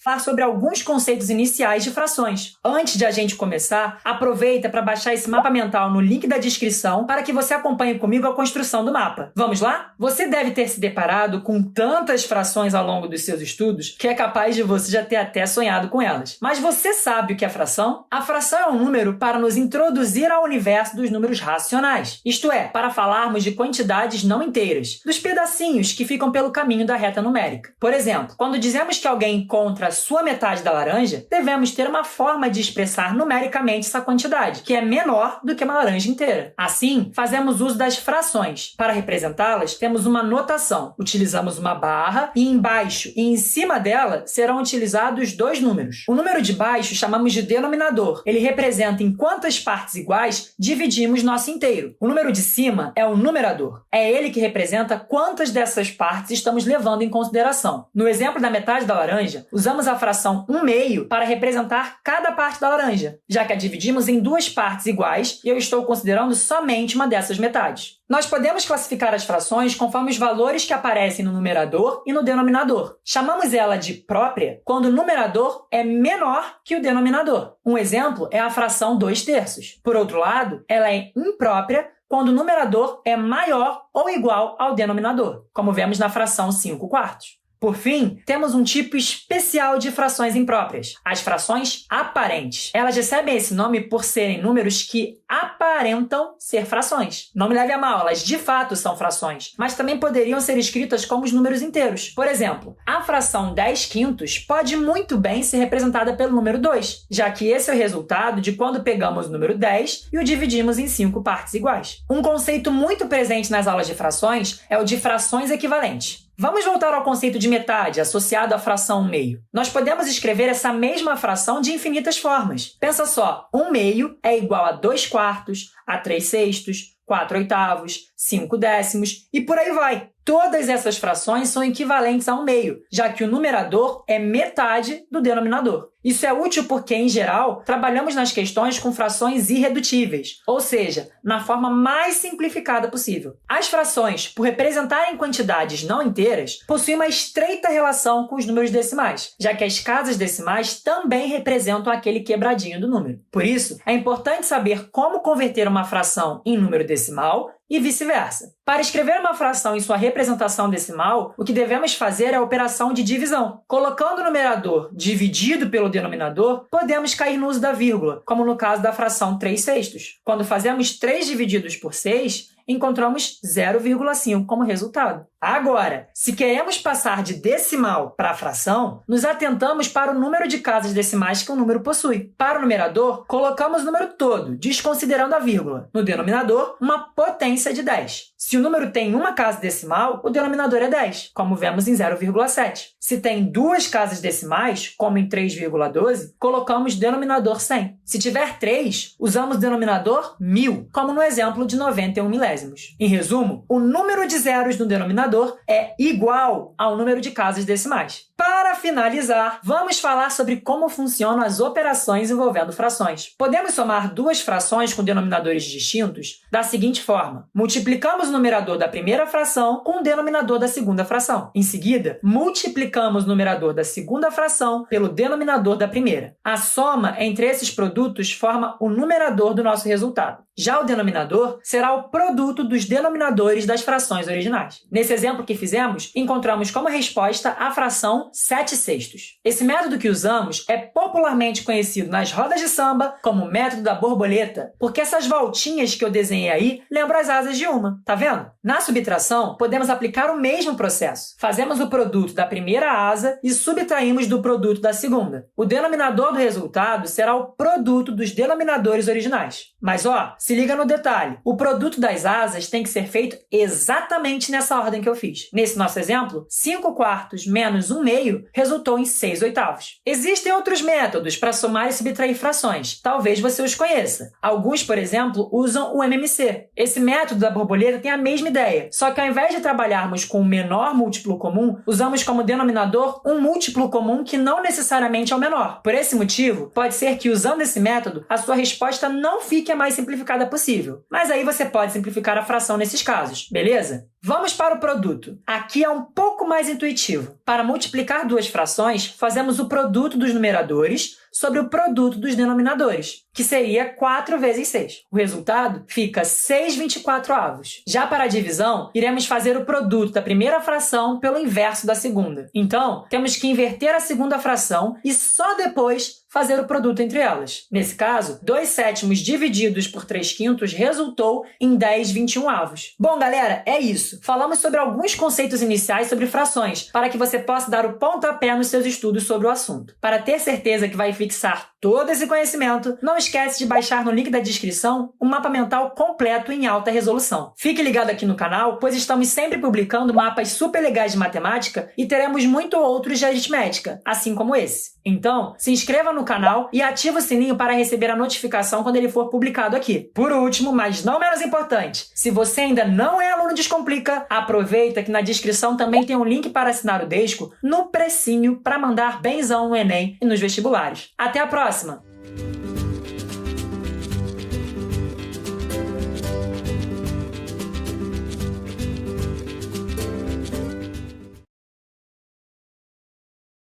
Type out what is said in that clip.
falar sobre alguns conceitos iniciais de frações. Antes de a gente começar, aproveita para baixar esse mapa mental no link da descrição para que você acompanhe comigo a construção do mapa. Vamos lá? Você deve ter se deparado com tantas frações ao longo dos seus estudos que é capaz de você já ter até sonhado com elas. Mas você sabe o que é fração? A fração é um número para nos introduzir ao universo dos números racionais. Isto é, para falarmos de quantidades não inteiras, dos pedacinhos que ficam pelo caminho da reta numérica. Por exemplo, quando dizemos que alguém encontra a sua metade da laranja, devemos ter uma forma de expressar numericamente essa quantidade, que é menor do que uma laranja inteira. Assim, fazemos uso das frações. Para representá-las, temos uma notação. Utilizamos uma barra e embaixo e em cima dela serão utilizados dois números. O número de baixo chamamos de denominador. Ele representa em quantas partes iguais dividimos nosso inteiro. O número de cima é o numerador. É ele que representa quantas dessas partes estamos levando em consideração. No exemplo da metade da laranja, usamos a fração 1/2 para representar cada parte da laranja, já que a dividimos em duas partes iguais e eu estou considerando somente uma dessas metades. Nós podemos classificar as frações conforme os valores que aparecem no numerador e no denominador. Chamamos ela de própria quando o numerador é menor que o denominador. Um exemplo é a fração 2/3. Por outro lado, ela é imprópria quando o numerador é maior ou igual ao denominador, como vemos na fração 5/4. Por fim, temos um tipo especial de frações impróprias, as frações aparentes. Elas recebem esse nome por serem números que aparentam ser frações. Não me leve a mal, elas de fato são frações, mas também poderiam ser escritas como os números inteiros. Por exemplo, a fração 10/5 pode muito bem ser representada pelo número 2, já que esse é o resultado de quando pegamos o número 10 e o dividimos em 5 partes iguais. Um conceito muito presente nas aulas de frações é o de frações equivalentes. Vamos voltar ao conceito de metade, associado à fração 1/2. Nós podemos escrever essa mesma fração de infinitas formas. Pensa só, 1/2 é igual a 2/4, a 3/6, 4/8, 5/10 e por aí vai. Todas essas frações são equivalentes a 1/2, já que o numerador é metade do denominador. Isso é útil porque, em geral, trabalhamos nas questões com frações irredutíveis, ou seja, na forma mais simplificada possível. As frações, por representarem quantidades não inteiras, possuem uma estreita relação com os números decimais, já que as casas decimais também representam aquele quebradinho do número. Por isso, é importante saber como converter uma fração em número decimal e vice-versa. Para escrever uma fração em sua representação decimal, o que devemos fazer é a operação de divisão. Colocando o numerador dividido pelo denominador, podemos cair no uso da vírgula, como no caso da fração 3/6. Quando fazemos 3 divididos por 6, encontramos 0,5 como resultado. Agora, se queremos passar de decimal para a fração, nos atentamos para o número de casas decimais que um número possui. Para o numerador, colocamos o número todo, desconsiderando a vírgula. No denominador, uma potência de 10. Se o número tem uma casa decimal, o denominador é 10, como vemos em 0,7. Se tem duas casas decimais, como em 3,12, colocamos denominador 100. Se tiver 3, usamos denominador 1000, como no exemplo de 91 milésimos. Em resumo, o número de zeros no denominador é igual ao número de casas decimais. Para finalizar, vamos falar sobre como funcionam as operações envolvendo frações. Podemos somar duas frações com denominadores distintos da seguinte forma. Multiplicamos o numerador da primeira fração com o denominador da segunda fração. Em seguida, multiplicamos o numerador da segunda fração pelo denominador da primeira. A soma entre esses produtos forma o numerador do nosso resultado. Já o denominador será o produto dos denominadores das frações originais. Nesse exemplo que fizemos, encontramos como resposta a fração 7/6. Esse método que usamos é popularmente conhecido nas rodas de samba como método da borboleta, porque essas voltinhas que eu desenhei aí lembram as asas de uma, tá vendo? Na subtração, podemos aplicar o mesmo processo. Fazemos o produto da primeira asa e subtraímos do produto da segunda. O denominador do resultado será o produto dos denominadores originais. Mas se liga no detalhe, o produto das asas tem que ser feito exatamente nessa ordem que eu fiz. Nesse nosso exemplo, 5/4 menos 1/2 resultou em 6/8. Existem outros métodos para somar e subtrair frações. Talvez você os conheça. Alguns, por exemplo, usam o MMC. Esse método da borboleta tem a mesma ideia, só que ao invés de trabalharmos com o menor múltiplo comum, usamos como denominador um múltiplo comum que não necessariamente é o menor. Por esse motivo, pode ser que usando esse método, a sua resposta não fique a mais simplificada possível. Mas aí você pode simplificar a fração nesses casos, beleza? Vamos para o produto. Aqui é um pouco pouco mais intuitivo. Para multiplicar duas frações, fazemos o produto dos numeradores sobre o produto dos denominadores, que seria 4 vezes 6. O resultado fica 6/24. Já para a divisão, iremos fazer o produto da primeira fração pelo inverso da segunda. Então, temos que inverter a segunda fração e só depois fazer o produto entre elas. Nesse caso, 2/7 divididos por 3/5 resultou em 10/21. Bom, galera, é isso. Falamos sobre alguns conceitos iniciais sobre frações, para que você possa dar o pontapé nos seus estudos sobre o assunto. Para ter certeza que vai fixar todo esse conhecimento, não esquece de baixar no link da descrição um mapa mental completo em alta resolução. Fique ligado aqui no canal, pois estamos sempre publicando mapas super legais de matemática e teremos muito outros de aritmética, assim como esse. Então, se inscreva no canal e ative o sininho para receber a notificação quando ele for publicado aqui. Por último, mas não menos importante, se você ainda não é aluno Descomplica, aproveita que na descrição também tem um link para assinar o Desco no precinho para mandar benzão no Enem e nos vestibulares. Até a próxima!